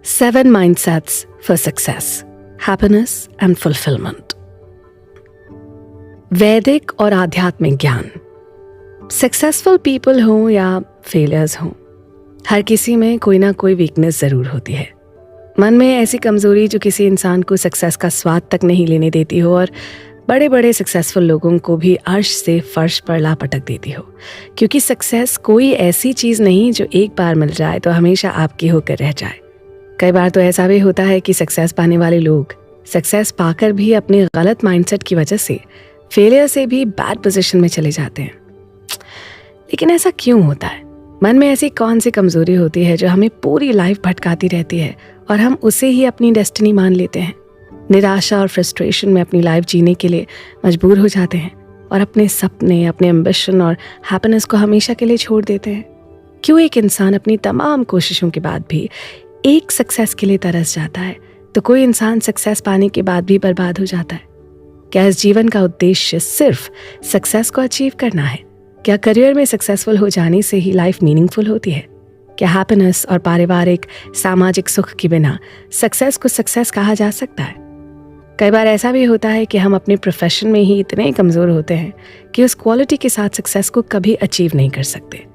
7 Mindsets for Success, Happiness and Fulfillment। वैदिक और आध्यात्मिक ज्ञान। सक्सेसफुल पीपल हों या फेलियर्स हों, हर किसी में कोई ना कोई वीकनेस ज़रूर होती है। मन में ऐसी कमज़ोरी जो किसी इंसान को सक्सेस का स्वाद तक नहीं लेने देती हो और बड़े बड़े सक्सेसफुल लोगों को भी अर्श से फर्श पर ला पटक देती हो। क्योंकि सक्सेस कोई ऐसी चीज़ नहीं जो एक बार मिल जाए तो हमेशा आपकी होकर रह जाए। कई बार तो ऐसा भी होता है कि सक्सेस पाने वाले लोग सक्सेस पाकर भी अपने गलत माइंडसेट की वजह से फेलियर से भी बैड पोजीशन में चले जाते हैं। लेकिन ऐसा क्यों होता है? मन में ऐसी कौन सी कमज़ोरी होती है जो हमें पूरी लाइफ भटकाती रहती है और हम उसे ही अपनी डेस्टिनी मान लेते हैं? निराशा और फ्रस्ट्रेशन में अपनी लाइफ जीने के लिए मजबूर हो जाते हैं और अपने सपने, अपने एम्बिशन और हैप्पीनेस को हमेशा के लिए छोड़ देते हैं। क्यों एक इंसान अपनी तमाम कोशिशों के बाद भी एक सक्सेस के लिए तरस जाता है तो कोई इंसान सक्सेस पाने के बाद भी बर्बाद हो जाता है? क्या इस जीवन का उद्देश्य सिर्फ सक्सेस को अचीव करना है? क्या करियर में सक्सेसफुल हो जाने से ही लाइफ मीनिंगफुल होती है? क्या हैप्पीनेस और पारिवारिक सामाजिक सुख के बिना सक्सेस को सक्सेस कहा जा सकता है? कई बार ऐसा भी होता है कि हम अपने प्रोफेशन में ही इतने कमज़ोर होते हैं कि उस क्वालिटी के साथ सक्सेस को कभी अचीव नहीं कर सकते।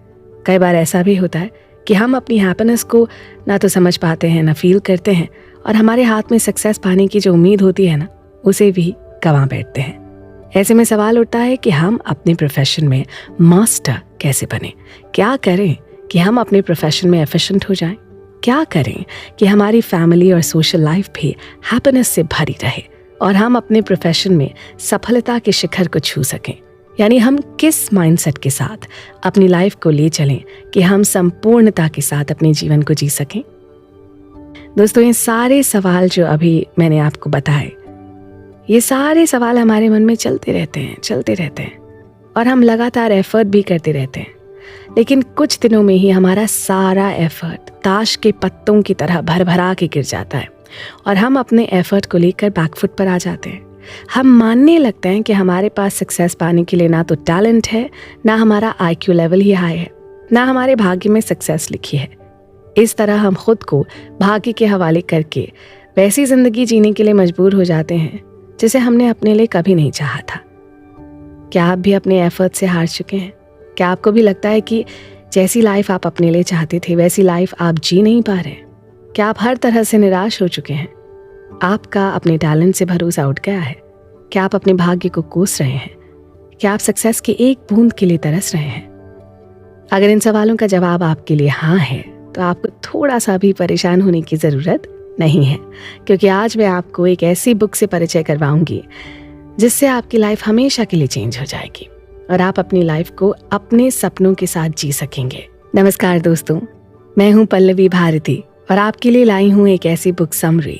कई बार ऐसा भी होता है कि हम अपनी हैप्पीनेस को ना तो समझ पाते हैं, ना फील करते हैं और हमारे हाथ में सक्सेस पाने की जो उम्मीद होती है ना, उसे भी गंवा बैठते हैं। ऐसे में सवाल उठता है कि हम अपने प्रोफेशन में मास्टर कैसे बने? क्या करें कि हम अपने प्रोफेशन में एफिशिएंट हो जाएं? क्या करें कि हमारी फैमिली और सोशल लाइफ भी हैप्पीनेस से भरी रहे और हम अपने प्रोफेशन में सफलता के शिखर को छू सकें? यानी हम किस माइंडसेट के साथ अपनी लाइफ को ले चलें कि हम संपूर्णता के साथ अपने जीवन को जी सकें? दोस्तों, ये सारे सवाल जो अभी मैंने आपको बताए, ये सारे सवाल हमारे मन में चलते रहते हैं और हम लगातार एफर्ट भी करते रहते हैं। लेकिन कुछ दिनों में ही हमारा सारा एफर्ट ताश के पत्तों की तरह भरभरा के गिर जाता है और हम अपने एफर्ट को लेकर बैकफुट पर आ जाते हैं। हम मानने लगते हैं कि हमारे पास सक्सेस पाने के लिए ना तो टैलेंट है, ना हमारा IQ लेवल ही हाई है, ना हमारे भाग्य में सक्सेस लिखी है। इस तरह हम खुद को भाग्य के हवाले करके वैसी जिंदगी जीने के लिए मजबूर हो जाते हैं जिसे हमने अपने लिए कभी नहीं चाहा था। क्या आप भी अपने एफर्ट से हार चुके हैं? क्या आपको भी लगता है कि जैसी लाइफ आप अपने लिए चाहते थे वैसी लाइफ आप जी नहीं पा रहे हैं? क्या आप हर तरह से निराश हो चुके हैं? आपका अपने टैलेंट से भरोसा उठ गया है? क्या आप अपने भाग्य को कोस रहे हैं? क्या आप सक्सेस की एक बूंद के लिए तरस रहे हैं? अगर इन सवालों का जवाब आपके लिए हाँ है तो आपको थोड़ा सा भी परेशान होने की ज़रूरत नहीं है, क्योंकि आज मैं आपको एक ऐसी बुक से परिचय करवाऊंगी जिससे आपकी लाइफ हमेशा के लिए चेंज हो जाएगी और आप अपनी लाइफ को अपने सपनों के साथ जी सकेंगे। नमस्कार दोस्तों, मैं हूं पल्लवी भारती और आपके लिए लाई हूं एक ऐसी बुक समरी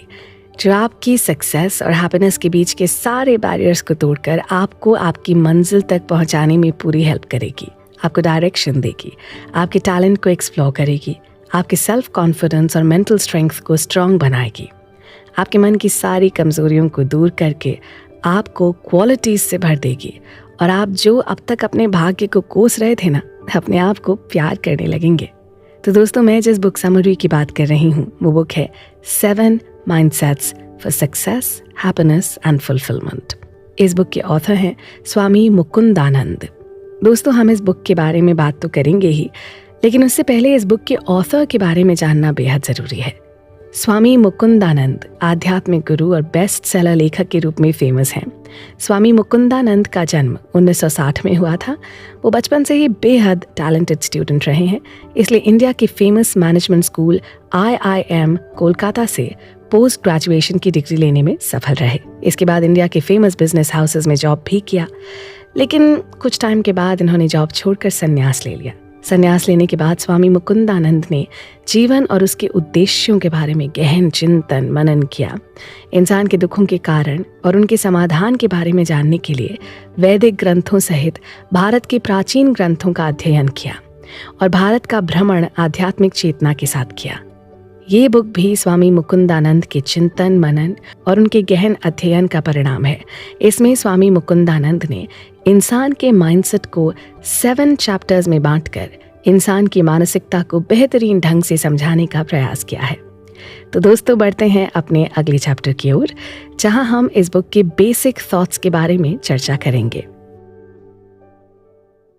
जो आपकी सक्सेस और हैप्पीनेस के बीच के सारे बैरियर्स को तोड़कर आपको आपकी मंजिल तक पहुंचाने में पूरी हेल्प करेगी, आपको डायरेक्शन देगी, आपके टैलेंट को एक्सप्लोर करेगी, आपके सेल्फ कॉन्फिडेंस और मेंटल स्ट्रेंथ को स्ट्रॉन्ग बनाएगी, आपके मन की सारी कमजोरियों को दूर करके आपको क्वालिटीज से भर देगी और आप जो अब तक अपने भाग्य को कोस रहे थे ना, अपने आप को प्यार करने लगेंगे। तो दोस्तों, मैं जिस बुक समरी की बात कर रही हूँ वो बुक है 7 Mindsets for Success, Happiness and Fulfillment। इस बुक के ऑथर हैं स्वामी मुकुंदानंद। दोस्तों, हम इस बुक के बारे में बात तो करेंगे ही, लेकिन उससे पहले इस बुक के ऑथर के बारे में जानना बेहद ज़रूरी है। स्वामी मुकुंदानंद आध्यात्मिक गुरु और बेस्ट सेलर लेखक के रूप में फेमस हैं। स्वामी मुकुंदानंद का जन्म 1960 में हुआ था। वो बचपन से ही बेहद टैलेंटेड स्टूडेंट रहे हैं, इसलिए इंडिया के famous management school IIM Kolkata से पोस्ट ग्रेजुएशन की डिग्री लेने में सफल रहे। इसके बाद इंडिया के फेमस बिजनेस हाउसेस में जॉब भी किया, लेकिन कुछ टाइम के बाद इन्होंने जॉब छोड़कर संन्यास ले लिया। संन्यास लेने के बाद स्वामी मुकुंदानंद ने जीवन और उसके उद्देश्यों के बारे में गहन चिंतन मनन किया। इंसान के दुखों के कारण और उनके समाधान के बारे में जानने के लिए वैदिक ग्रंथों सहित भारत के प्राचीन ग्रंथों का अध्ययन किया और भारत का भ्रमण आध्यात्मिक चेतना के साथ किया। ये बुक भी स्वामी मुकुंदानंद के चिंतन मनन और उनके गहन अध्ययन का परिणाम है। इसमें स्वामी मुकुंदानंद ने इंसान के माइंडसेट को 7 चैप्टर्स में बांटकर इंसान की मानसिकता को बेहतरीन ढंग से समझाने का प्रयास किया है। तो दोस्तों बढ़ते हैं अपने अगले चैप्टर की ओर, जहां हम इस बुक के बेसिक थॉट्स के बारे में चर्चा करेंगे।